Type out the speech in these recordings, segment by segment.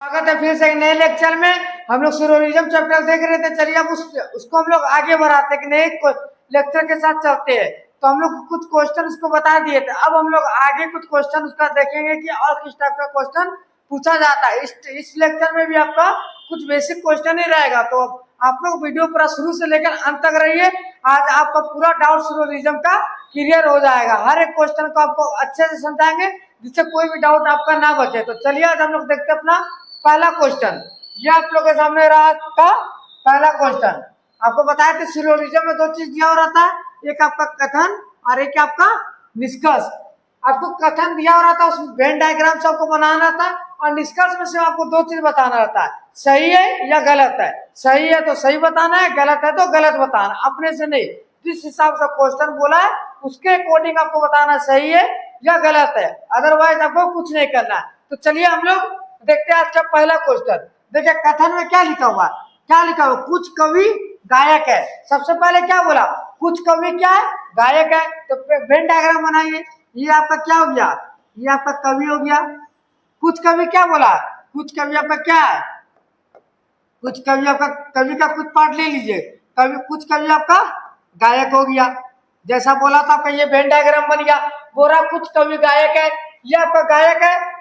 स्वागत है फिर से एक नए लेक्चर में। हम लोग सिरोरिज्म चैप्टर देख रहे थे। चलिए अब उसको हम लोग आगे बढ़ाते हैं कि नए लेक्चर के साथ चलते हैं। तो हम लोग कुछ क्वेश्चन उसको बता दिए थे। अब हम लोग आगे कुछ क्वेश्चन उसका देखेंगे कि और किस टाइप का क्वेश्चन पूछा जाता है। इस लेक्चर में भी आपका कुछ बेसिक क्वेश्चन ही रहेगा। तो आप लोग वीडियो पूरा शुरू से लेकर अंत तक रहिए। आज आपका पूरा डाउट सिरोरिज्म का क्लियर हो जाएगा। हर एक क्वेश्चन को आपको अच्छे से समझाएंगे जिससे कोई भी डाउट आपका ना बचे। तो चलिए आज हम लोग देखते हैं अपना पहला क्वेश्चन। ये आप लोग के सामने रहा का पहला क्वेश्चन। आपको बताया था सिलोजिज्म में दो चीज दिया हो रहता है, एक आपका कथन और एक आपका निष्कर्ष। आपको कथन दिया हो रहा था, उसमें वेन डायग्राम से आपको बनाना था, और निष्कर्ष में से आपको दो चीज बताना रहता है, सही है या गलत है। सही है तो सही बताना है, गलत है तो गलत बताना, अपने से नहीं। जिस हिसाब से क्वेश्चन बोला है उसके अकॉर्डिंग आपको बताना सही है या गलत है, अदरवाइज आपको कुछ नहीं करना है। तो चलिए हम लोग देखते हैं आज का पहला क्वेश्चन। देखिए कथन में क्या लिखा हुआ है, क्या लिखा हुआ, कुछ कवि गायक है। सबसे पहले क्या बोला, कुछ कवि क्या है, गायक है। तो वेन डायग्राम बनाइए। ये आपका क्या हो गया, ये आपका कवि हो गया। कुछ कवि क्या बोला, कुछ कवि आपका क्या है, कुछ कवि आपका, कवि का कुछ पार्ट ले लीजिए। कवि, कुछ कवि आपका गायक हो गया। जैसा बोला था आपका ये वेन डायग्राम बन गया। बोला कुछ कवि गायक है, ये आपका गायक है,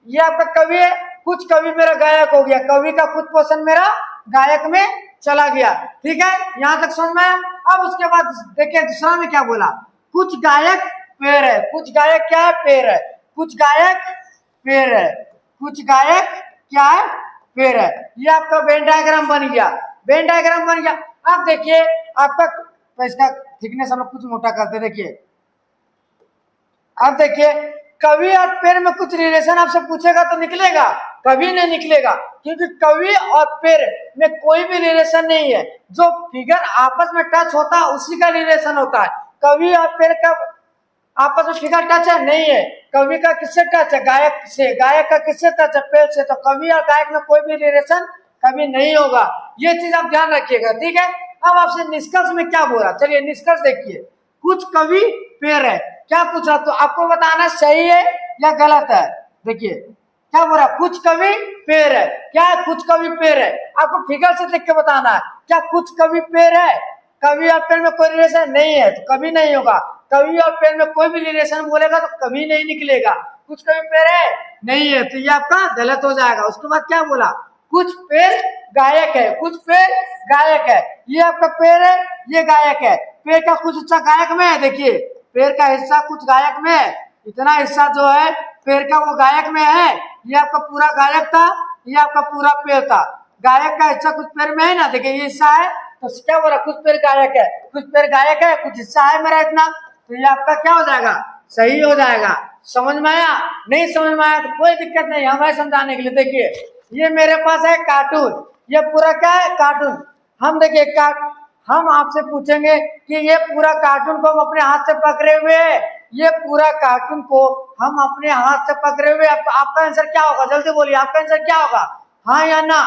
ये आपका कवि है। कुछ कवि मेरा गायक हो गया, कवि का कुछ पोर्शन मेरा गायक में चला गया। ठीक है, यहाँ तक समझ में आया। अब उसके बाद देखिए दूसरा में क्या बोला, कुछ गायक पेड़ है। कुछ गायक क्या है, पेड़ है। कुछ गायक पेड़ है, कुछ गायक क्या है, पेड़ है। ये आपका वेन डायग्राम बन गया, वेन डायग्राम बन गया। अब देखिए आपका तो इसका थिकनेस हम लोग कुछ मोटा करते, देखिए अब देखिए कवि और पेड़ में कुछ रिलेशन आपसे पूछेगा तो निकलेगा, कभी नहीं निकलेगा, क्योंकि कवि और पेड़ में कोई भी रिलेशन नहीं है। जो फिगर आपस में टच होता है उसी का रिलेशन होता है। कवि और पेड़ का आपस में फिगर टच है नहीं है। कवि का किससे टच है, गायक से। गायक का किससे टच है, पेड़ से। तो कवि और गायक में कोई भी रिलेशन कभी नहीं होगा। ये चीज आप ध्यान रखिएगा, ठीक है। अब आपसे निष्कर्ष में क्या बोला, चलिए निष्कर्ष देखिए। कुछ कवि पेड़ है, क्या पूछा, तो आपको बताना सही है या गलत है। देखिए क्या बोला, कुछ कवि पेड़ है। क्या है, कुछ कवि पेड़ है। आपको फिगर से देख के बताना है, क्या कुछ कवि पेड़ है। कवि और पेड़ में कोई रिलेशन नहीं है तो कभी नहीं होगा। कवि और पेड़ में कोई भी रिलेशन बोलेगा तो कभी नहीं निकलेगा। कुछ कवि पेड़ है नहीं है, तो ये आपका गलत हो जाएगा। उसके बाद क्या बोला, कुछ पेड़ गायक है। कुछ पेड़ गायक है, ये आपका पेड़ है, ये गायक है। पेड़ का कुछ हिस्सा गायक में है। देखिए पेड़ का हिस्सा कुछ गायक में है, इतना हिस्सा जो है पेड़ का वो गायक में है। ये आपका पूरा गायक था, ये आपका पूरा पेड़ था। गायक का हिस्सा कुछ पेड़ में है ना, देखिए ये हिस्सा है। तो क्या बोला, कुछ पेड़ गायक है, कुछ पेड़ गायक है, कुछ हिस्सा है मेरा इतना। तो ये आपका क्या हो जाएगा, सही हो जाएगा। समझ में आया, नहीं समझ में आया तो कोई दिक्कत नहीं, हमें समझाने के लिए। देखिए ये मेरे पास है कार्टून, ये पूरा क्या है, कार्टून। हम देखिए हम आपसे पूछेंगे कि ये पूरा कार्टून को हम अपने हाथ से पकड़े हुए हैं, ये पूरा कार्टून को हम अपने हाथ से पकड़े हुए। आपका आंसर क्या होगा, जल्दी बोलिए, आपका आंसर क्या होगा, हाँ या ना।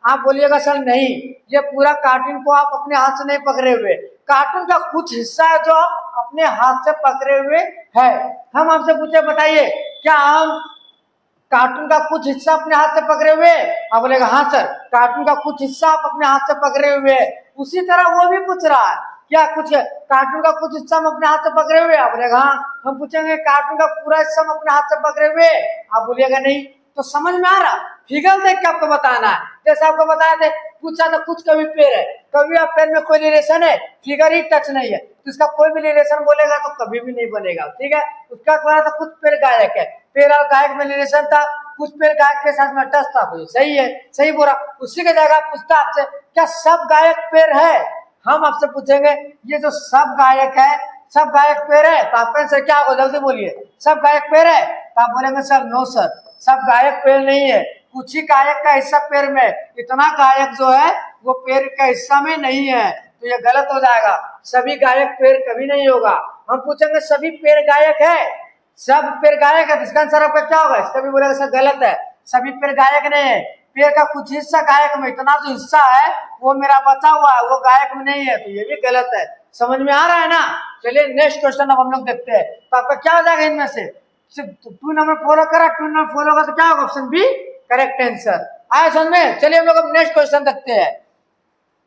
आप बोलिएगा सर नहीं, ये पूरा कार्टून को आप अपने हाथ से नहीं पकड़े हुए। कार्टून का कुछ हिस्सा है जो आप अपने हाथ से पकड़े हुए है। हम आपसे पूछे, बताइए क्या हम कार्टून का कुछ हिस्सा अपने हाथ से पकड़े हुए। आप बोलेगा हाँ सर, कार्टून का कुछ हिस्सा आप अपने हाथ से पकड़े हुए। उसी तरह वो भी पूछ रहा है, क्या कुछ कार्टून का कुछ हिस्सा हम अपने हाथ से पकड़े हुए। आप बोलेगा हाँ। हम पूछेंगे कार्टून का पूरा हिस्सा हम अपने हाथ से पकड़े हुए। आप बोलिएगा नहीं। तो समझ में आ रहा, फिगर देख के आपको बताना है। जैसे आपको बताया थे, पूछा था कुछ कवि पेड़ है, कवि और पेड़ में कोई रिलेशन है, फिगर ही टच नहीं है, तो इसका कोई भी रिलेशन बोलेगा तो कभी भी नहीं बनेगा, ठीक है। उसका बोला था कुछ पेड़ गायक है, पेड़ और गायक में रिलेशन था, कुछ पेड़ गायक के साथ में टच था, तो सही है, सही बोला। उसी के जगह पूछता आपसे, क्या सब गायक पेड़ है। हम आपसे पूछेंगे ये जो सब गायक है, सब गायक पेड़ है, तो आपका आंसर क्या होगा, जल्दी बोलिए, सब गायक पेड़ है। तो आप बोलेंगे सर नो सर, सब गायक पेड़ नहीं है, कुछ ही गायक का हिस्सा पेड़ में, इतना गायक जो है वो पेड़ का हिस्सा में नहीं है, तो ये गलत हो जाएगा। सभी गायक पेड़ कभी नहीं होगा। हम पूछेंगे सभी पेड़ गायक है, सब पेड़ गायक है, इसका आंसर आपका क्या होगा, इसका भी बोलेगा सर गलत है, सभी पेड़ गायक नहीं है, पेड़ का कुछ हिस्सा गायक में, इतना जो हिस्सा है वो मेरा बचा हुआ है, वो गायक में नहीं है, तो ये भी गलत है। समझ में आ रहा है ना। चलिए नेक्स्ट क्वेश्चन अब हम लोग देखते हैं। तो आपका क्या हो जाएगा इनमें से, 2 नंबर फॉलो करा, 2 नंबर फॉलो होगा तो क्या होगा, ऑप्शन बी करेक्ट आंसर। आया समझ में? चलिए हम लोग अब नेक्स्ट क्वेश्चन देखते हैं।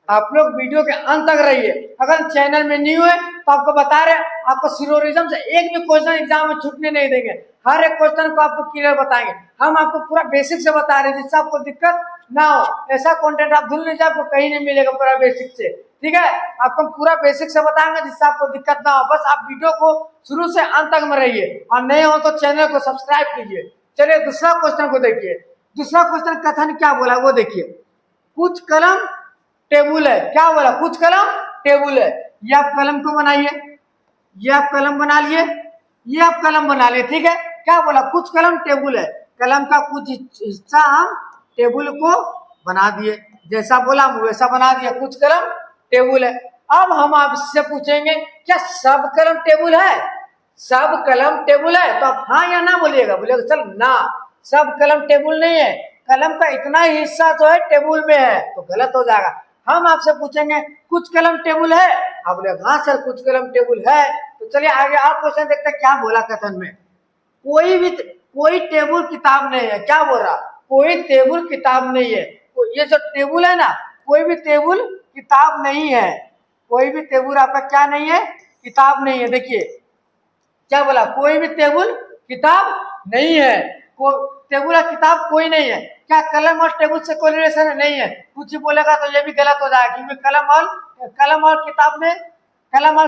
आप लोग वीडियो के अंत तक रहिए। अगर चैनल में न्यू है तो आपको बता रहे हैं, आपको सिरोरिज्म से एक भी क्वेश्चन एग्जाम में छूटने नहीं देंगे। हर एक क्वेश्चन को आपको क्लियर बताएंगे। हम आपको पूरा बेसिक से बता रहे हैं जिससे आपको दिक्कत ना हो। ऐसा कंटेंट आप भूल नहीं जाए, आपको कहीं नहीं मिलेगा पूरा बेसिक से। ठीक है, आपको पूरा बेसिक से बताएंगे जिससे आपको दिक्कत ना हो। बस आप वीडियो को शुरू से अंत तक में रहिए और नए हो तो चैनल को सब्सक्राइब कीजिए। चलिए दूसरा क्वेश्चन को देखिए। दूसरा क्वेश्चन कथन क्या बोला वो देखिए। कुछ कलम टेबुल है। क्या बोला? कुछ कलम टेबुल है। ये आप कलम को बनाइए, ये आप कलम बना लिए, ये आप कलम बना लिए। ठीक है, क्या बोला? कुछ कलम टेबुल है। कलम का कुछ हिस्सा हम टेबुल को बना दिए, जैसा बोला हम वैसा बना दिया। कुछ कलम टेबुल है। अब हम आपसे पूछेंगे क्या सब कलम टेबुल है? सब कलम टेबुल है तो आप हाँ या ना बोलिएगा। बोलिएगा चल ना, सब कलम टेबुल नहीं है, कलम का इतना ही हिस्सा जो है टेबुल में है, तो गलत हो जाएगा। हम आपसे पूछेंगे कुछ कलम टेबुल है, आप बोलेगा हाँ सर कुछ कलम टेबुल है। तो चलिए आगे आप क्वेश्चन देखते हैं क्या बोला कथन में। कोई टेबुल किताब नहीं है। क्या बोल रहा? कोई टेबुल किताब नहीं है। तो ये जो टेबुल है ना, कोई भी टेबुल किताब नहीं है। कोई भी टेबुल आपका क्या नहीं है? किताब नहीं है। देखिए क्या बोला? कोई भी टेबुल किताब नहीं है। टेबुल और किताब कोई नहीं है। क्या कलम और टेबुल से कोई रिलेशन नहीं है? कुछ ही बोलेगा तो ये भी गलत हो जाएगा, क्योंकि कलम और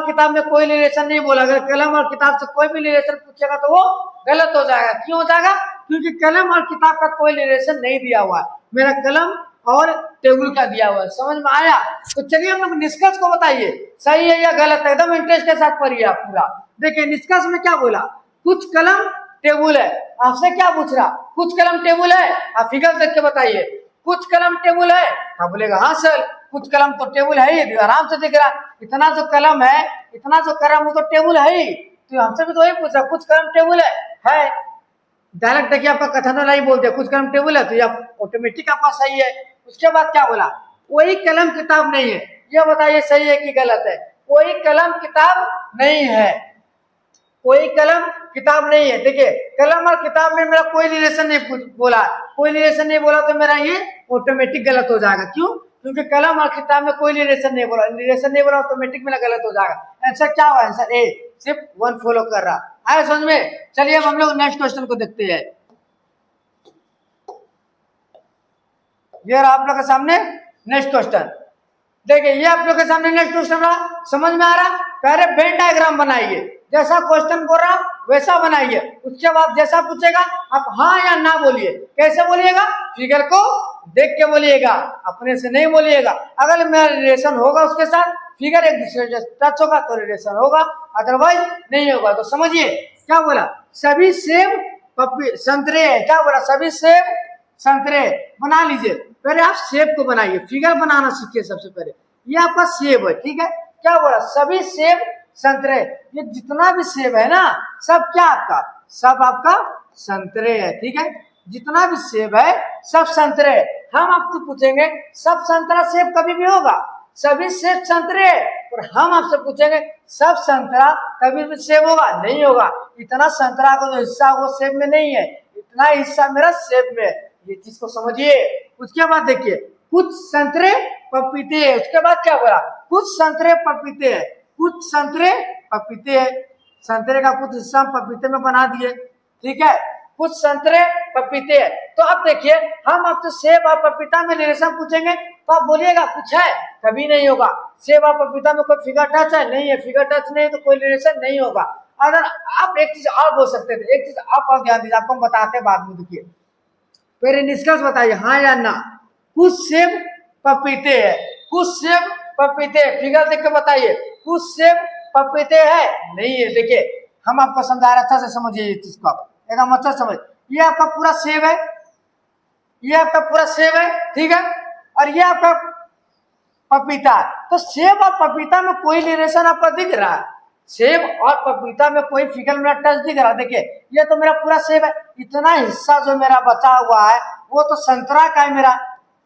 किताब में कोई रिलेशन नहीं बोला। अगर कलम और किताब से कोई भी रिलेशन पूछेगा तो वो गलत हो जाएगा। क्यों हो जाएगा? क्योंकि कलम और किताब का कोई रिलेशन नहीं दिया हुआ है। मेरा कलम और टेबुल का दिया हुआ है। समझ में आया? तो चलिए हम लोग निष्कर्ष को बताइए, सही है या गलत है। एकदम इंटरेस्ट के साथ पढ़िए आप पूरा। देखिए निष्कर्ष में क्या बोला? कुछ कलम टेबुल है। आपसे क्या पूछ रहा? कुछ कलम टेबुल है, आप फिगर देख के बताइए। कुछ कलम टेबुल है, आप बोलेगा हाँ सर कुछ कलम तो टेबुल है ही, आराम से दिख रहा। इतना जो कलम है, इतना जो कलम वो तो टेबुल है ही। तो हमसे भी तो वही पूछ रहा कुछ कलम टेबुल है। डायरेक्ट देखिए आपका कथन वाला ही बोलते कुछ कलम टेबुल है, तो ये ऑटोमेटिक आपका सही है। उसके बाद क्या बोला? कोई कलम किताब नहीं है। ये बताइए सही है कि गलत है? कोई कलम किताब नहीं है। कोई कलम किताब नहीं है। देखिए कलम और किताब में मेरा कोई रिलेशन नहीं बोला, कोई रिलेशन नहीं बोला तो मेरा ये ऑटोमेटिक गलत हो जाएगा। क्यों? क्योंकि कलम और किताब में कोई रिलेशन नहीं बोला ऑटोमेटिक मेरा गलत हो जाएगा। आंसर क्या हुआ? आंसर ए, सिर्फ वन फॉलो कर रहा। आया समझ में? चलिए अब हम लोग नेक्स्ट क्वेश्चन को देखते हैं। ये आप लोग के सामने नेक्स्ट क्वेश्चन। देखिए ये आप लोग के सामने नेक्स्ट क्वेश्चन रहा। समझ में आ रहा? पहले वेन डायग्राम बनाइए, जैसा क्वेश्चन बोल रहा वैसा बनाइए। उसके बाद जैसा पूछेगा आप हाँ या ना बोलिए। कैसे बोलिएगा? फिगर को देख के बोलिएगा, अपने से नहीं बोलिएगा। अगर मेरा रिलेशन होगा उसके साथ, फिगर एक दूसरे से टच होगा तो रिलेशन होगा, अदरवाइज नहीं होगा। तो समझिए क्या बोला? सभी सेब संतरे है। क्या बोला? सभी सेब संतरे बना लीजिए। पहले आप सेब को बनाइए, फिगर बनाना सीखिए सबसे पहले। ये आपका सेब है, ठीक है। क्या बोला? सभी सेब संतरे। ये जितना भी सेब है ना, सब क्या आपका? सब आपका संतरे है, ठीक है। जितना भी सेब है सब संतरे। हम आपसे पूछेंगे सब संतरा सेब कभी भी होगा? सभी सेब संतरे। और हम आपसे पूछेंगे सब संतरा कभी भी सेब होगा? नहीं होगा। इतना संतरा का जो हिस्सा वो सेब में नहीं है, इतना हिस्सा मेरा सेब में है। ये चीज को समझिए। उसके बाद देखिए कुछ संतरे पपीते है। उसके बाद क्या बोला? कुछ संतरे पपीते है। कुछ संतरे पपीते है। संतरे का कुछ हिस्सा हम पपीते में बना दिए, ठीक है। कुछ संतरे पपीते है। तो अब देखिए हम आपसे सेब और पपीता में रिलेशन पूछेंगे तो आप बोलिएगा कुछ है? कभी नहीं होगा। सेब और पपीता में कोई फिगर टच है? नहीं है। फिगर टच नहीं है तो कोई रिलेशन नहीं होगा। अगर आप एक चीज और बोल सकते थे, एक चीज आप और ध्यान दीजिए, आपको हम बताते बाद में। देखिए पहले निष्कर्ष बताइए हाँ या ना। कुछ सेब पपीते है। कुछ सेब पपीते है। फिगर देख के बताइए कुछ सेब पपीते है? नहीं है। देखिए हम आपको समझा रहे, अच्छा से समझिए ये चीज को, आप एकदम अच्छा समझ। ये आपका पूरा सेब है, ये आपका पूरा सेब है, ठीक है। और ये आपका पपीता। तो सेब और पपीता में कोई रिलेशन आपको दिख रहा है? सेब और पपीता में कोई फिगर मेरा टच दिख रहा है? देखिए ये तो मेरा पूरा सेब है। इतना हिस्सा जो मेरा बचा हुआ है वो तो संतरा का है, मेरा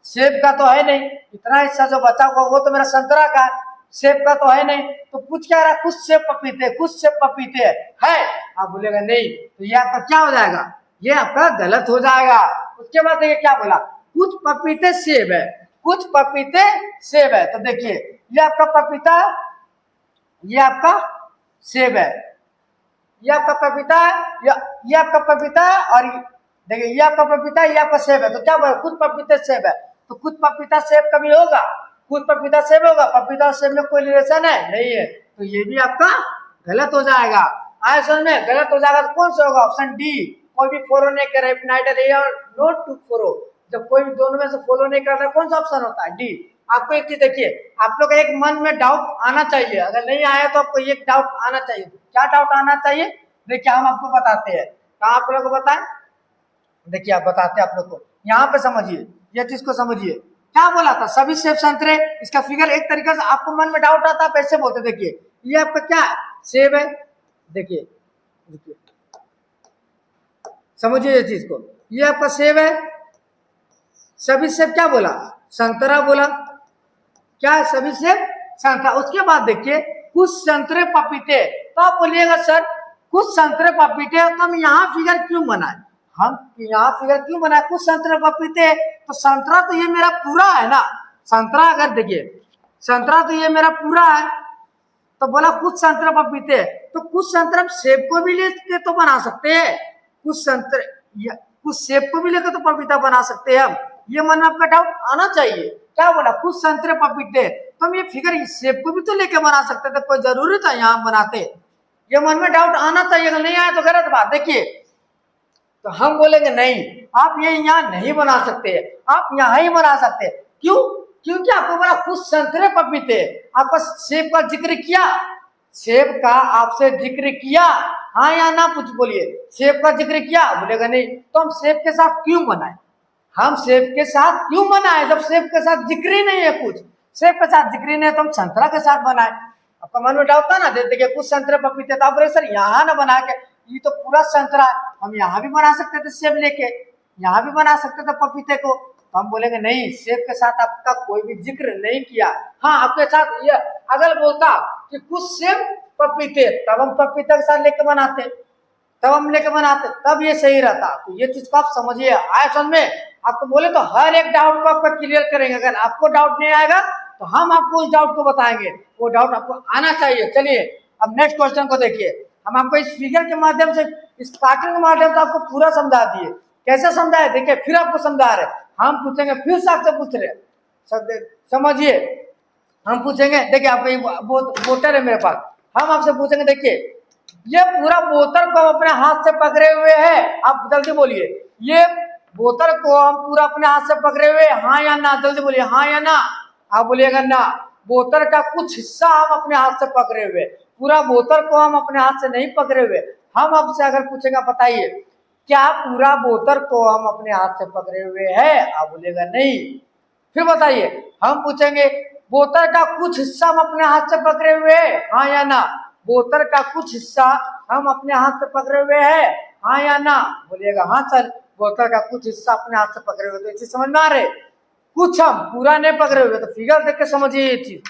सेब का तो है नहीं। इतना हिस्सा जो बचा हुआ वो तो मेरा संतरा का है, सेब का तो है नहीं। तो कुछ क्या रहा? कुछ सेब पपीते, कुछ सेब पपीते है। आप बोलेगा नहीं, तो ये आपका क्या हो जाएगा? ये आपका गलत हो जाएगा। उसके बाद देखिए क्या बोला, कुछ पपीते सेब है, कुछ पपीते सेब है। तो देखिए ये आपका पपीता, ये आपका सेब है, ये आपका पपीता है, ये आपका पपीता है, और देखिए ये आपका पपीता है, ये आपका सेब है। तो क्या बोला, कुछ पपीते सेब है। तो कुछ पपीता सेब कभी होगा, कुछ पपीता सेब होगा, पपीता और सेब में कोई रिलेशन है नहीं है, तो ये भी आपका गलत हो जाएगा। आए समझ में, गलत हो जाएगा तो कौन सा होगा, ऑप्शन डी, कोई भी फॉलो नहीं कर रहा, नाइदर ए और नॉट टू फॉलो, जब कोई भी दोनों में से फॉलो नहीं करता कौन सा ऑप्शन होता है, डी। आपको एक चीज देखिए, आप लोग एक मन में डाउट आना चाहिए, अगर नहीं आया तो आपको एक डाउट आना चाहिए। क्या डाउट आना चाहिए, देखिए हम आपको बताते हैं, कहाँ आप लोग को बताएं, देखिए आप बताते हैं आप लोग को, यहाँ पे समझिए, ये चीज को समझिए। क्या बोला था, सभी सेब संतरे, इसका फिगर एक तरीके से आपको मन में डाउट आता है, आप ऐसे बोलते, देखिए ये आपका क्या है, सेब है, देखिए देखिए समझिए ये चीज को, ये आपका सेब है, सभी सेब क्या बोला, संतरा बोला, क्या है, सभी सेब संतरा। उसके बाद देखिए कुछ संतरे पपीते, तो आप बोलिएगा सर कुछ संतरे पपीते, तो हम यहाँ फिगर क्यों बनाए, हम यहाँ फिगर क्यों बनाए, कुछ संतरे पपीते, तो संतरा तो ये मेरा पूरा है ना, संतरा अगर देखिए संतरा तो ये मेरा पूरा है, तो बोला कुछ संतरे पपीते, तो कुछ संतरे सेब को भी लेके तो बना सकते हैं, कुछ संतरे कुछ सेब को भी लेकर तो पपीता बना सकते हैं हम, ये मन में आपका डाउट आना चाहिए। क्या बोला, कुछ संतरे पपीते, तो हम ये फिगर सेब को भी तो लेके बना सकते थे, कोई जरूरी था यहाँ बनाते, ये मन में डाउट आना चाहिए, अगर नहीं आया तो गलत बात। देखिए तो हम बोलेंगे नहीं, आप ये यहाँ नहीं बना सकते, आप यहाँ ही बना सकते, क्यों, क्योंकि आपको बोला कुछ संतरे पपीते, आपको सेब का जिक्र किया, सेब का आपसे जिक्र किया, हाँ या ना कुछ बोलिए, सेब का जिक्र किया, बोलेगा नहीं, तो हम सेब के साथ क्यों बनाए, हम सेब के साथ क्यों बनाए, जब सेब के साथ जिक्र ही नहीं है, कुछ सेब के साथ जिक्र नहीं है, तो हम संतरा के साथ बनाए। आपका मन में डाउट था ना, देखिए कुछ संतरे पपीते, तो आप बोले सर यहाँ ना बना के, ये तो पूरा संतरा है, हम यहाँ भी बना सकते थे सेब लेके, यहाँ भी बना सकते थे पपीते को, तो हम बोलेंगे नहीं, सेब के साथ आपका कोई भी जिक्र नहीं किया। हाँ आपके साथ ये अगर बोलता कि कुछ सेब पपीते, तब हम पपीते के साथ लेके बनाते, तब हम लेके बनाते, तब ये सही रहता। तो ये चीज को आप समझिए, आए समझ में, आपको बोले तो हर एक डाउट को आपका क्लियर करेंगे, अगर आपको डाउट नहीं आएगा तो हम आपको उस डाउट को बताएंगे, वो डाउट आपको आना चाहिए। चलिए अब नेक्स्ट क्वेश्चन को देखिए, हम आपको इस फिगर के माध्यम से, इस पैटर्न के माध्यम से आपको पूरा समझा दिए, कैसे समझाए देखिए, फिर आपको समझा रहे, हम पूछेंगे, फिर से आपसे पूछ रहे, समझिए, हम पूछेंगे, देखिए आपको बोतल है मेरे पास, हम आपसे पूछेंगे, देखिए ये पूरा बोतल को हम अपने हाथ से पकड़े हुए हैं, आप जल्दी बोलिए, ये बोतल को हम पूरा अपने हाथ से पकड़े हुए, हाँ या ना, जल्दी बोलिए, हाँ या ना, आप बोलिएगा ना, बोतल का कुछ हिस्सा हम अपने हाथ से पकड़े हुए, पूरा बोतल को हम अपने हाथ से नहीं पकड़े हुए। हम आपसे अगर पूछेगा बताइए क्या पूरा बोतल को हम अपने हाथ से पकड़े हुए हैं, आप बोलिएगा नहीं। फिर बताइए, हम पूछेंगे बोतल का कुछ हिस्सा हम अपने हाथ से पकड़े हुए हैं, हाँ या ना, बोतल का कुछ हिस्सा हम अपने हाथ से पकड़े हुए हैं, हाँ या ना, बोलिएगा हाँ सर, बोतल का कुछ हिस्सा अपने हाथ से पकड़े हुए, तो इसे समझ में आ रहे, कुछ हम पूरा नहीं पकड़े हुए, तो फिगर देख के समझिए, ये चीज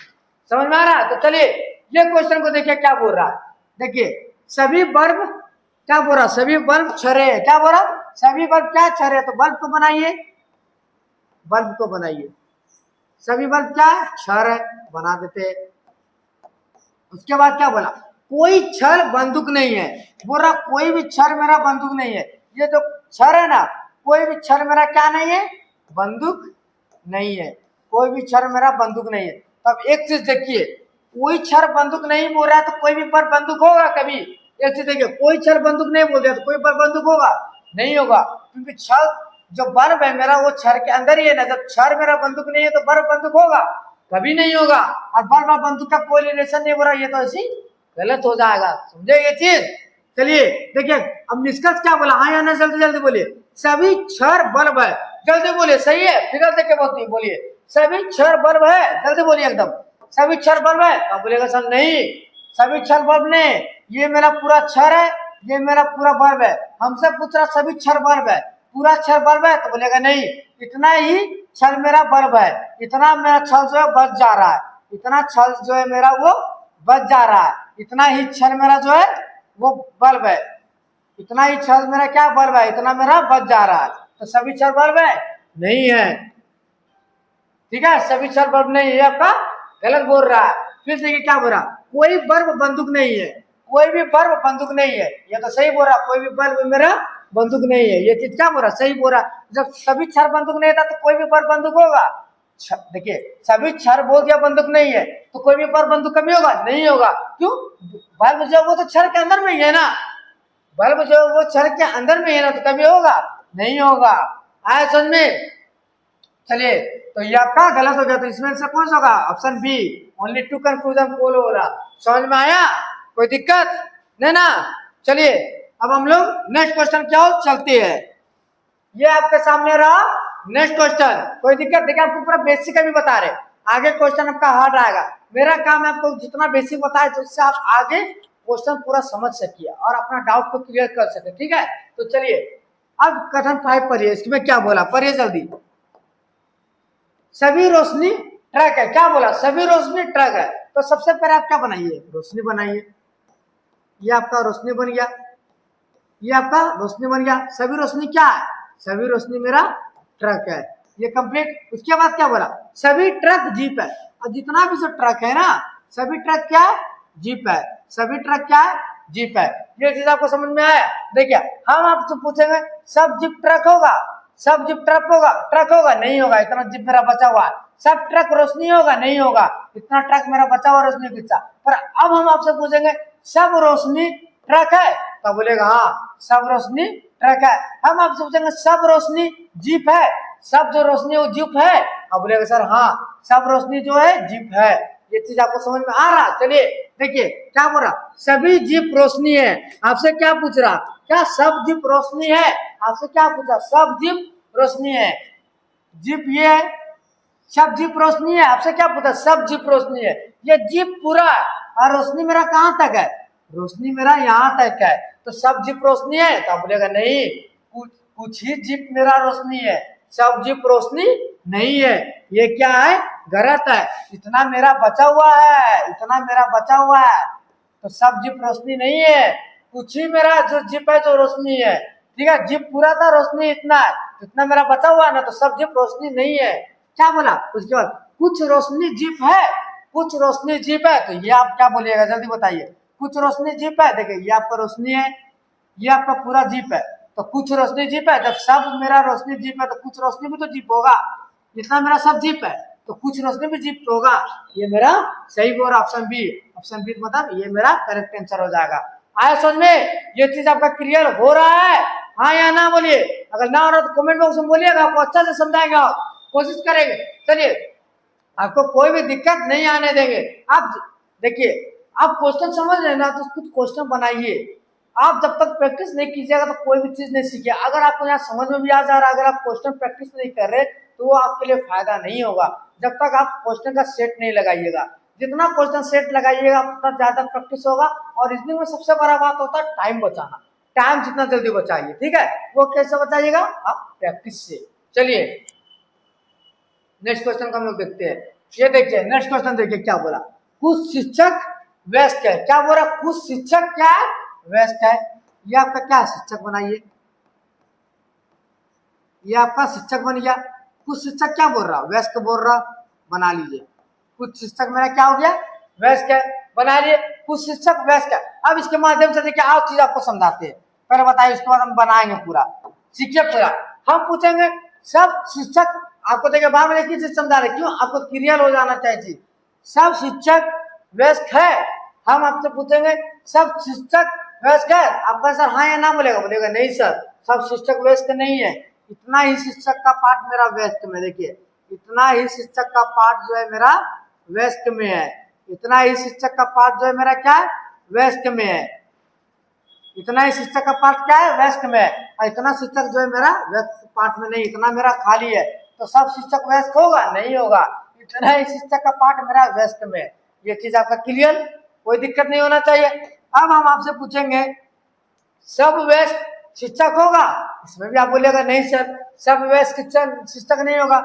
समझ में आ रहा है। तो चलिए ये क्वेश्चन को देखिए क्या बोल रहा है, देखिए सभी बल्ब क्या बोल रहा, सभी बल्ब छरे है, क्या बोल रहा, सभी बल्ब क्या छरे, तो बल्ब को बनाइए, बल्ब को बनाइए, सभी बल्ब क्या है, छर है, बना देते हैं। उसके बाद क्या बोला, कोई छर बंदूक नहीं है, बोल रहा कोई भी छर मेरा बंदूक नहीं है, ये जो छर है ना, कोई भी छर मेरा क्या नहीं है, बंदूक नहीं है, कोई भी छर मेरा बंदूक नहीं है। तब एक चीज देखिए, कोई छर बंदूक नहीं बोल रहा है, तो कोई भी पर बंदूक होगा कभी, एक चीज देखिए, कोई छर बंदूक नहीं बोल रहा तो कोई पर बंदूक होगा, नहीं होगा, क्योंकि छर जो बल्ब है मेरा वो छर के अंदर ही है ना, जब छर मेरा बंदूक नहीं है तो बल्ब बंदूक होगा, कभी नहीं होगा, और बल्ब और बंदूक का कोई रिलेशन नहीं हो रहा, ये तो ऐसी गलत हो जाएगा, समझे ये चीज। चलिए देखिए अब निष्कर्ष क्या बोला, हाँ या ना, जल्दी जल्दी बोलिए, सभी छर बल्ब है, जल्दी बोलिए, सही है, फिगर देख के बोलिए, सभी छर बल्ब है, जल्दी बोलिए एकदम, सभी छर बल्ब है, आप बोलिएगा सर नहीं, सभी छर बल्ब ने, ये मेरा पूरा छर है, ये मेरा पूरा बल्ब है, हमसे पूछ रहा सभी छर बल्ब है, पूरा छर बल्ब है, तो बोलेगा नहीं, इतना ही छल मेरा बल्ब है, इतना मेरा छल जो है बच जा रहा है, इतना छल जो है मेरा वो बच जा रहा है, इतना ही छल मेरा जो है वो बल्ब है, इतना ही छल मेरा क्या बल्ब है, इतना मेरा बच जा रहा है। तो सभी क्षर वर्ब है, नहीं है। ठीक है, सभी क्षर वर्ब नहीं है, आपका गलत बोल रहा है। फिर देखिए क्या बोल रहा, कोई वर्ब बंदूक नहीं है, कोई भी वर्ब बंदूक नहीं है, ये तो सही बोल रहा, कोई भी वर्ब मेरा बंदूक नहीं है, ये चीज क्या बोल रहा, सही बोल रहा। जब सभी क्षर बंदूक नहीं था तो कोई भी वर्ब बंदूक होगा। देखिए सभी क्षर बोल दिया बंदूक नहीं है तो कोई भी वर्ब बंदूक कभी होगा, नहीं होगा। क्यों, वर्ब जो वो तो क्षर के अंदर में ही है ना, वर्ब जो वो क्षर के अंदर में है ना, तो कभी होगा, नहीं होगा। आया समझ में? चलिए, तो ये आपका गलत हो गया, तो इसमें से कौन सा होगा, option B, only two conclusion follow हो रहा। समझ में आया, कोई दिक्कत नहीं ना? चलिए अब हम लोग नेक्स्ट क्वेश्चन क्या हो चलते हैं। ये आपके सामने रहा नेक्स्ट क्वेश्चन, कोई दिक्कत? देखिए आपको पूरा बेसिक अभी बता रहे, आगे क्वेश्चन आपका हार्ड आएगा। मेरा काम है आपको जितना बेसिक बताए तो उससे आप आगे क्वेश्चन पूरा समझ सकिए और अपना डाउट को क्लियर कर सके। ठीक है, तो चलिए अब कथन 5 पढ़िए, इसमें क्या बोला, पढ़िए जल्दी। सभी रोशनी ट्रक है, क्या बोला, सभी रोशनी ट्रक है। तो सबसे पहले आप क्या बनाइए, रोशनी बनाइए। ये आपका रोशनी बन गया, ये आपका रोशनी बन गया। सभी रोशनी क्या है, सभी रोशनी मेरा ट्रक है, ये कंप्लीट। उसके बाद क्या बोला, सभी ट्रक जीप है। और जितना भी जो ट्रक है ना, सभी ट्रक क्या है, जीप है। सभी ट्रक क्या है, जीप है। ये चीज आपको समझ में आया? देखिए हम आपसे पूछेंगे सब जीप ट्रक होगा, सब जीप ट्रक होगा, ट्रक होगा, नहीं होगा, इतना जीप मेरा बचा हुआ है। सब ट्रक रोशनी होगा, नहीं होगा, इतना ट्रक मेरा बचा हुआ रोशनी कितना। पर अब हम आपसे पूछेंगे सब रोशनी ट्रक है, तो बोलेगा हाँ सब रोशनी ट्रक है। हम आपसे पूछेंगे सब रोशनी जीप है, सब जो रोशनी वो जीप है, अब बोलेगा सर हाँ सब रोशनी जो है जीप है। ये चीज आपको समझ में आ रहा? चलिए देखिए क्या बोल रहा, सभी जीप रोशनी है। आपसे क्या पूछ रहा, क्या सब जीप रोशनी है? आपसे क्या पूछा, सब जीप रोशनी है। जीप ये है, सब जीप रोशनी है। आपसे क्या पूछा, सब जीप रोशनी है। ये जीप पूरा है और रोशनी मेरा कहाँ तक है, रोशनी मेरा यहाँ तक है, तो सब जीप रोशनी है। तो बोलेगा नहीं, कुछ ही जीप मेरा रोशनी है, सब जीप रोशनी नहीं है। ये क्या है, गलत है। इतना मेरा बचा हुआ है, इतना मेरा बचा हुआ है, तो सब जीप रोशनी नहीं है। कुछ ही मेरा जो जीप है जो रोशनी है। ठीक है, जीप पूरा था, रोशनी इतना है, इतना मेरा बचा हुआ है ना, तो सब जीप रोशनी नहीं है। क्या बोला उसके बाद, कुछ रोशनी जीप है, कुछ रोशनी जीप है। तो ये आप क्या बोलिएगा, जल्दी बताइए। कुछ रोशनी जीप है, देखिए ये आपका रोशनी है, ये आपका पूरा जीप है, तो कुछ रोशनी जीप है। जब सब मेरा रोशनी जीप है तो कुछ रोशनी भी तो जीप होगा, इतना मेरा सब जीप है तो कुछ रोशनी भी जीप होगा। ये मेरा सही बोल, ऑप्शन बी, ऑप्शन बी मतलब ये मेरा करेक्ट आंसर हो जाएगा। आया समझ में? ये चीज आपका क्लियर हो रहा है, हाँ या ना बोलिए। अगर ना हो रहा तो कमेंट बॉक्स में बोलिएगा, आपको अच्छा से समझाएंगे और कोशिश करेंगे। चलिए आपको कोई भी दिक्कत नहीं आने देंगे। आप देखिए आप क्वेश्चन समझ रहे ना, तो कुछ क्वेश्चन बनाइए। आप जब तक प्रैक्टिस नहीं कीजिएगा तो कोई भी चीज नहीं सीखिए। अगर आपको यहाँ समझ में भी आ जा रहा है, अगर आप क्वेश्चन प्रैक्टिस नहीं कर रहे तो वो आपके लिए फायदा नहीं होगा। जब तक आप क्वेश्चन का सेट नहीं लगाइएगा, जितना क्वेश्चन सेट लगाइएगा उतना ज्यादा प्रैक्टिस होगा। और इसमें में सबसे बड़ा बात होता है टाइम बचाना। टाइम जितना जल्दी बचाइए, ठीक है, वो कैसे बचाइएगा, आप प्रैक्टिस से। चलिए नेक्स्ट क्वेश्चन को हम लोग देखते हैं। ये देखिए नेक्स्ट क्वेश्चन देखिए क्या बोला, कुछ शिक्षक व्यस्त है। क्या बोल रहा, कुछ शिक्षक क्या है, व्यस्त है। ये आपका क्या शिक्षक बनाइए, ये आपका शिक्षक बन गया। कुछ शिक्षक क्या बोल रहा, व्यस्त बोल रहा, बना लीजिए। कुछ शिक्षक मेरा क्या हो गया, व्यस्त है, बना लिए। कुछ शिक्षक व्यस्त है। अब इसके माध्यम से देखिए और चीज आपको समझाते हैं, पहले बताइए, उसके बाद हम बनाएंगे पूरा, सीखिए पूरा। हम पूछेंगे सब शिक्षक, आपको देखिए बार बार एक ही चीज समझा रहे, क्यों, आपको क्लियर हो जाना चाहिए। सब शिक्षक व्यस्त है। हम आपसे पूछेंगे सब शिक्षक व्यस्त है, आपका सर हाँ या ना बोलेगा, बोलेगा नहीं सर सब शिक्षक व्यस्त नहीं है, इतना ही शिक्षक का पार्ट मेरा व्यस्त में। देखिए इतना ही शिक्षक का पार्ट जो है मेरा व्यस्त में है, इतना ही शिक्षक का पार्ट जो है मेरा क्या है, व्यस्त में है। इतना ही शिक्षक का पार्ट क्या है, व्यस्त में है। और इतना शिक्षक जो है मेरा व्यस्त पार्ट में नहीं, इतना मेरा खाली है, तो सब शिक्षक व्यस्त होगा, नहीं होगा। इतना ही शिक्षक का पार्ट मेरा व्यस्त में है। ये चीज आपका क्लियर, कोई दिक्कत नहीं होना चाहिए। अब हम आपसे पूछेंगे सब व्यस्त शिक्षक होगा, इसमें भी आप बोलेगा नहीं सर सब व्यस्त शिक्षक नहीं होगा,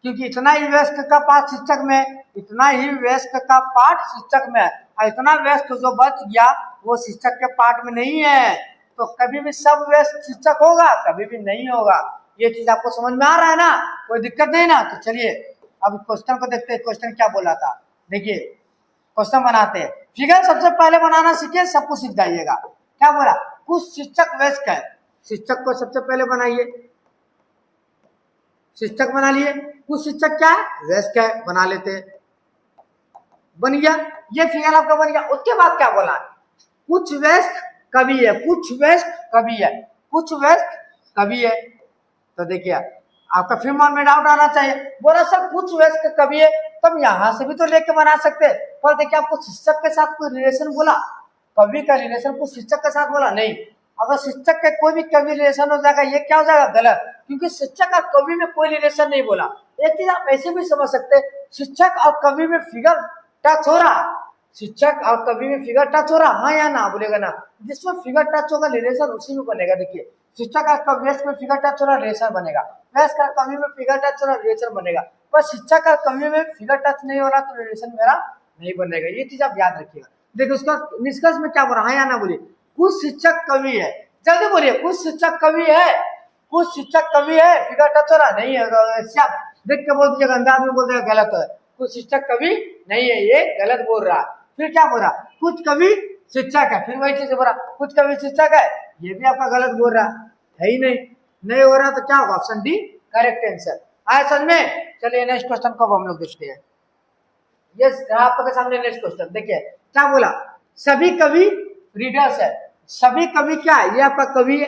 क्योंकि इतना ही व्यस्त का पार्ट शिक्षक में, इतना ही व्यस्त का पार्ट शिक्षक में है, और इतना व्यस्त जो बच गया वो शिक्षक के पार्ट में नहीं है। तो कभी भी सब व्यस्त शिक्षक होगा, कभी भी नहीं होगा। ये चीज आपको समझ में आ रहा है ना, कोई दिक्कत नहीं ना। तो चलिए अब क्वेश्चन को देखते हैं, क्वेश्चन क्या बोला था। देखिए क्वेश्चन बनाते हैं। फिगर सबसे पहले बनाना सीखे, सब कुछ सीख जाइएगा। क्या बोला, कुछ शिक्षक वयस्क है, शिक्षक को सबसे पहले बनाइए, शिक्षक बना लिए। कुछ शिक्षक क्या है, वयस्क है, बना लेते हैं, बन गया, ये फिगर आपका बन गया। उसके बाद क्या बोला, कुछ वयस्क कवि है, कुछ वयस्क कवि है, कुछ वयस्क कवि है। तो देखिए आपका फिर मन में डाउट आना चाहिए, बोला सर कुछ वयस्क कवि है, तब यहां से भी तो लेके बना सकते हैं। पर देखिए आपको शिक्षक के साथ कोई रिलेशन बोला, कवि का रिलेशन कुछ शिक्षक के साथ बोला नहीं। अगर शिक्षक के कोई भी कवि रिलेशन हो जाएगा, ये क्या हो जाएगा, गलत, क्योंकि शिक्षक और कवि में कोई रिलेशन नहीं बोला। एक चीज आप ऐसे भी समझ सकते हैं, शिक्षक और कवि में फिगर टच हो रहा, शिक्षक और कवि में फिगर टच हो रहा, हाँ या ना बोलेगा ना, जिसमें फिगर टच होगा रिलेशन उसी में बनेगा। देखिए शिक्षक और कवि में फिगर टच हो रहा, रिलेशन बनेगा, वयस्क और कवि में फिगर टच हो रहा, रिलेशन बनेगा। पर शिक्षक और कवि में फिगर टच नहीं हो रहा तो रिलेशन मेरा नहीं बनेगा। ये चीज आप याद रखिएगा। देखिए उसका निष्कर्ष में क्या बोल रहा है, हाँ या ना बोलिए, कुछ शिक्षक कवि है, जल्दी बोलिए, कुछ शिक्षक कवि है, कुछ शिक्षक कवि है, फिगर टच हो रहा नहीं है, देख के बोल दीजिएगा, अंदाज में बोल देगा गलत है, कुछ शिक्षक कवि नहीं है, ये गलत बोल रहा। फिर क्या बोल रहा, कुछ कवि शिक्षक है, फिर वही चीज बोल रहा, कुछ कवि शिक्षक है, ये भी आपका गलत बोल रहा है ही नहीं, नहीं हो रहा तो क्या होगा, ऑप्शन डी करेक्ट आंसर। आया समझ में। चलिए नेक्स्ट क्वेश्चन को हम लोग देखते हैं। यस आपके सामने नेक्स्ट क्वेश्चन देखिए क्या बोला, सभी कवि रीडर्स है, सभी कवि क्या है, ये आपका कवि है,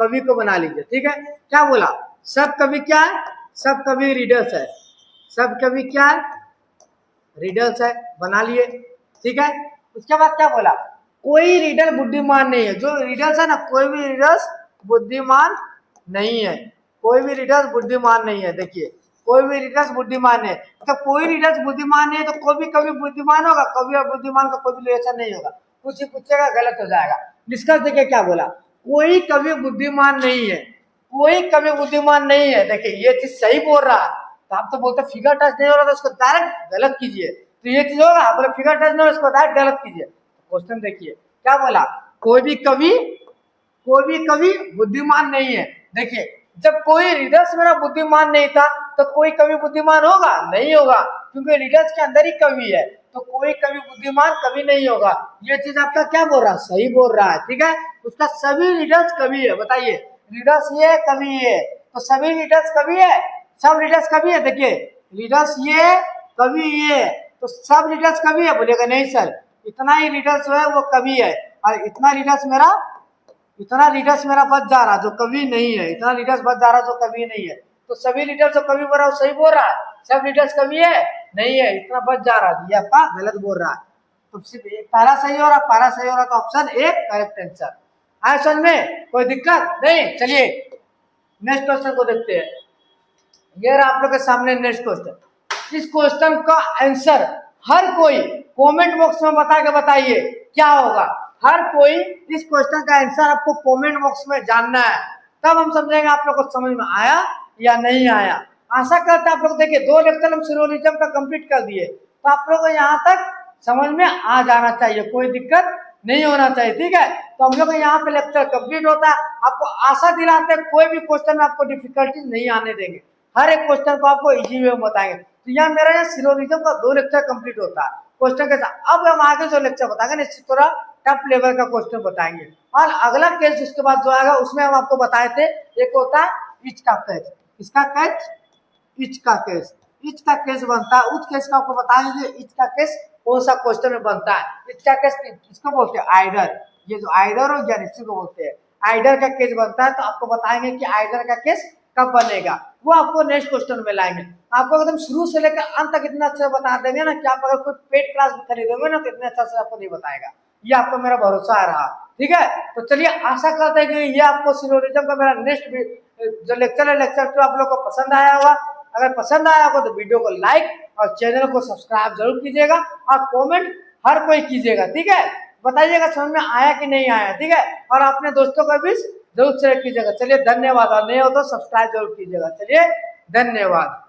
कवि को बना लीजिए, ठीक है। क्या बोला, सब कवि क्या है, सब कवि रीडर्स है, सब कवि क्या है, रीडर्स है, बना लिए, ठीक है। उसके बाद क्या बोला, कोई रीडर बुद्धिमान नहीं है, जो रीडर्स है ना, कोई भी रीडर्स बुद्धिमान नहीं है, कोई भी रीडर्स बुद्धिमान नहीं है। देखिए कोई भी रीडर्स बुद्धिमान है, तो कोई रीडर्स बुद्धिमान नहीं है तो कोई भी कवि बुद्धिमान होगा, कवि और बुद्धिमान का कोई भी रिलेशन नहीं होगा, कुछ ही पूछेगा गलत हो जाएगा। निष्कर्ष देखिए क्या बोला, कोई कवि बुद्धिमान नहीं है, कोई कवि बुद्धिमान नहीं है। देखिए ये चीज सही बोल रहा है, तो आप तो बोलते फिगर टच नहीं हो रहा तो उसको डायरेक्ट गलत कीजिए, तो ये चीज होगा, आप बोले फिगर टच नहीं हो रहा उसको डायरेक्ट गलत कीजिए। क्वेश्चन देखिए क्या बोला, कोई भी कवि बुद्धिमान नहीं है। देखिए जब कोई रीडर्स मेरा बुद्धिमान नहीं था तो कोई कवि बुद्धिमान होगा, नहीं होगा, क्योंकि रीडर्स के अंदर ही कवि है, तो कोई कवि बुद्धिमान कवि नहीं होगा। ये चीज आपका क्या बोल रहा है, सही बोल रहा है, ठीक है। उसका सभी रीडर्स कवि है, बताइए, रीडर्स ये कवि है, तो सभी रीडर्स कवि है, सब रीडर्स कवि है। देखिए रीडर्स ये कवि ये, तो सब रीडर्स कवि है, बोलेगा नहीं सर, इतना ही रीडर्स जो है वो कवि है, और इतना रीडर्स मेरा बच जा रहा जो कवि नहीं है, इतना रीडर्स बच जा रहा जो कवि नहीं है, तो सभी रीडर्स जो कवि बोल रहा है सही बोल रहा है, सब रीडर्स कवि है नहीं है, इतना बच जा रहा, ये आपका गलत बोल रहा है। तो सिर्फ पहला सही हो रहा, पहला सही हो रहा, तो ऑप्शन ए करेक्ट आंसर। आए समझ में, कोई दिक्कत नहीं। चलिए नेक्स्ट क्वेश्चन को देखते हैं। ये रहा आप लोग के सामने नेक्स्ट क्वेश्चन। इस क्वेश्चन का आंसर हर कोई कमेंट बॉक्स में बता के बताइए क्या होगा। हर कोई इस क्वेश्चन का आंसर आपको कमेंट बॉक्स में जानना है, तब हम समझेंगे आप लोग को समझ में आया या नहीं आया। आशा करते हैं आप लोग, देखिए 2 लेक्चर हम सिरोलिज्म का कंप्लीट कर दिए, तो आप लोग को यहाँ तक समझ में आ जाना चाहिए, कोई दिक्कत नहीं होना चाहिए, ठीक है। तो हम लोग यहाँ पे लेक्चर कंप्लीट होता है, आपको आशा दिलाते हैं कोई भी क्वेश्चन में आपको डिफिकल्टीज नहीं आने देंगे, हर एक क्वेश्चन को आपको इजी वे में बताएंगे। तो यहाँ मेरा यहाँ सिरोलिज्म का 2 लेक्चर कंप्लीट होता है क्वेश्चन के साथ। अब हम आगे जो लेक्चर बताएंगे निश्चित थोड़ा टफ लेवल का क्वेश्चन बताएंगे, और अगला केस उसके बाद जो आएगा उसमें हम आपको बताए थे, एक होता है इच का केस, इसका केस इच का केस, इच का केस बनता है, उस केस का आपको बताएंगे इच का केस कौन सा क्वेश्चन में बनता है। इच का केस इसको बोलते हैं आइडर, ये जो आइडर हो गया इसी को बोलते हैं आइडर का केस बनता है। तो आपको बताएंगे कि आइडर का केस कब बनेगा, वो आपको नेक्स्ट क्वेश्चन में लाएंगे। आपको एकदम शुरू से लेकर अंत तक इतना अच्छा बता देंगे ना कि आप अगर कोई पेड क्लास में खरीदोगे ना तो इतने अच्छा से आपको नहीं बताएगा, ये आपको मेरा भरोसा आ रहा, ठीक है। तो चलिए आशा करते हैं कि ये आपको सिरोलिज्म का मेरा नेक्स्ट जो लेक्चर है लेक्चर 2 आप लोग को पसंद आया होगा। अगर पसंद आया होगा तो वीडियो को लाइक और चैनल को सब्सक्राइब जरूर कीजिएगा, और कमेंट हर कोई कीजिएगा, ठीक है। बताइएगा समझ में आया कि नहीं आया, ठीक है, और अपने दोस्तों का भी जरूर शेयर कीजिएगा। चलिए धन्यवाद, और नहीं हो तो सब्सक्राइब जरूर कीजिएगा। चलिए धन्यवाद।